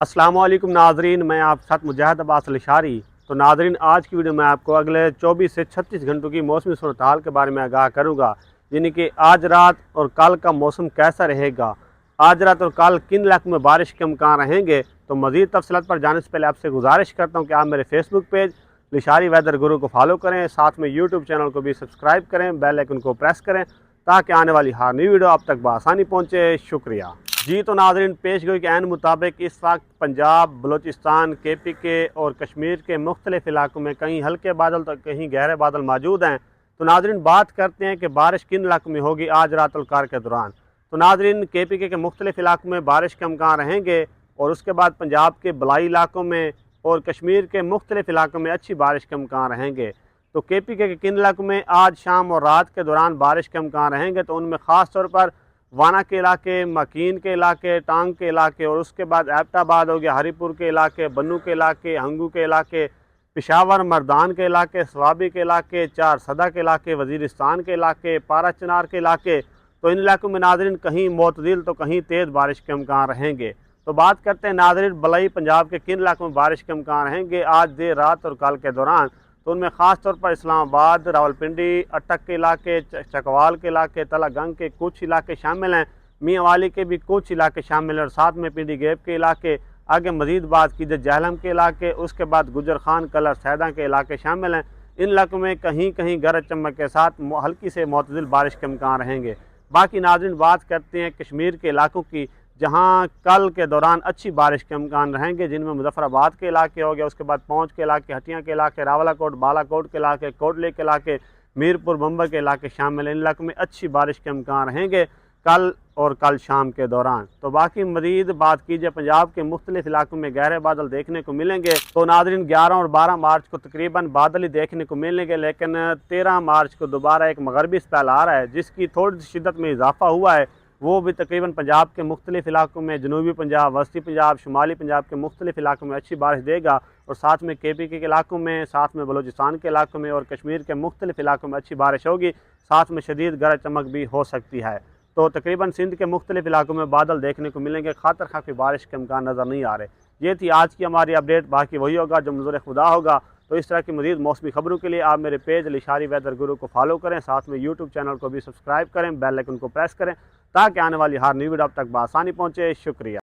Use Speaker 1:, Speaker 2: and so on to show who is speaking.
Speaker 1: अस्सलाम वालेकुम नाजरीन, मैं आप साथ मुजाहिद अब्बास लिशारी। तो नाजरीन, आज की वीडियो में आपको अगले 24 से 36 घंटों की मौसमी सूरत हाल के बारे में आगाह करूँगा, यानी कि आज रात और कल का मौसम कैसा रहेगा, आज रात और कल किन इलाकों में बारिश के इम्कान रहेंगे। तो मज़ीद तफसीलात पर जाने से पहले आपसे गुजारिश करता हूँ कि आप मेरे फेसबुक पेज लिशारी वेदर गुरु को फॉलो करें, साथ में यूट्यूब चैनल को भी सब्सक्राइब करें, बेल आइकन को प्रेस करें ताकि आने वाली हर नई वीडियो आप तक बआसानी पहुँचे। शुक्रिया जी। तो नाज़रीन, पेश गोई के ऐन मुताबिक इस वक्त पंजाब, बलूचिस्तान, KPK और कश्मीर के मुख्तलिफ इलाकों में कहीं हल्के बादल तो कहीं गहरे बादल मौजूद हैं। तो नाज़रीन, बात करते हैं कि बारिश किन इलाकों में होगी आज रात और कार के दौरान। तो नाज़रीन, KPK के मुख्तलिफ इलाकों में बारिश के इम्कान रहेंगे और उसके बाद पंजाब के बलाई इलाकों में और कश्मीर के मुख्तलिफ इलाकों में अच्छी बारिश के इम्कान रहेंगे। तो KPK के किन इलाकों में आज शाम और रात के दौरान बारिश के इम्कान रहेंगे, तो उनमें ख़ास तौर पर वाना के इलाके, मकीन के इलाके, टांग के इलाके और उसके बाद एबटाबाद हो गया, हरीपुर के इलाके, बन्नू के इलाके, हंगू के इलाके, पिशावर मर्दान के इलाके, स्वाबी के इलाके, चार सदा के इलाके, वज़ीरिस्तान के इलाके, पारा चनार के इलाके। तो इन इलाकों में नाज़रीन कहीं मोतदिल तो कहीं तेज़ बारिश के इम्कान रहेंगे। तो बात करते हैं नाज़रीन बलई पंजाब के किन इलाकों में बारिश के इम्कान रहेंगे आज देर रात और कल के दौरान। तो उनमें ख़ास तौर पर इस्लामाबाद, रावलपिंडी, अटक के इलाके, चकवाल के इलाके, तलागंग के कुछ इलाके शामिल हैं, मियाँ वाली के भी कुछ इलाके शामिल हैं और साथ में पिंडी गेप के इलाके। आगे मज़ीद बात कीजिए जहलम के इलाके, उसके बाद गुजर खान, कलर, सैदा के इलाके शामिल हैं। इन इलाकों में कहीं कहीं गरज चमक के साथ हल्की से मोतदिल बारिश के इम्कान रहेंगे। बाकी नाज़रीन बात करते हैं कश्मीर के इलाकों की, जहां कल के दौरान अच्छी बारिश के इम्कान रहेंगे, जिनमें मुजफ्फराबाद के इलाके हो गया, उसके बाद पहुँच के इलाके, हटिया के इलाके, रावलाकोट, बालाकोट के इलाके, कोटले के इलाके, मीरपुर, बम्बई के इलाके शामिल हैं। इन इलाकों में अच्छी बारिश के इम्कान रहेंगे कल और कल शाम के दौरान। तो बाकी मज़ीद बात कीजिए पंजाब के मुख्तलिफ इलाकों में गहरे बादल देखने को मिलेंगे। तो नाज़रीन 11 और 12 मार्च को तकरीबन बादल ही देखने को मिलेंगे, लेकिन 13 मार्च को दोबारा एक मगरबी स्पेल आ रहा है जिसकी थोड़ी सी शिद्दत में इजाफा हुआ है। वो भी तकरीबन पंजाब के मुख्तलिफ इलाकों में, जनूबी पंजाब, वस्ती पंजाब, शुमाली पंजाब के मुख्तलिफ इलाकों में अच्छी बारिश देगा और साथ में KPK के इलाकों में, साथ में बलूचिस्तान के इलाकों में और कश्मीर के मुख्तलिफ इलाकों में अच्छी बारिश होगी, साथ में शदीद गरज चमक भी हो सकती है। तो तकरीबन सिंध के मुख्तलिफ इलाकों में बादल देखने को मिलेंगे, खातर खाफी बारिश के इम्कान नज़र नहीं आ रहे। ये थी आज की हमारी अपडेट, बाकी वही होगा जो मंजूर खुदा होगा। तो इस तरह की मज़ीद मौसमी खबरों के लिए आप मेरे पेज लिशारी वेदर गुरु को फॉलो करें, साथ में यूट्यूब चैनल को भी सब्सक्राइब करें, बेल आइकन को प्रेस करें ताकि आने वाली हर नई वीडियो आप तक बआसानी पहुँचे। शुक्रिया।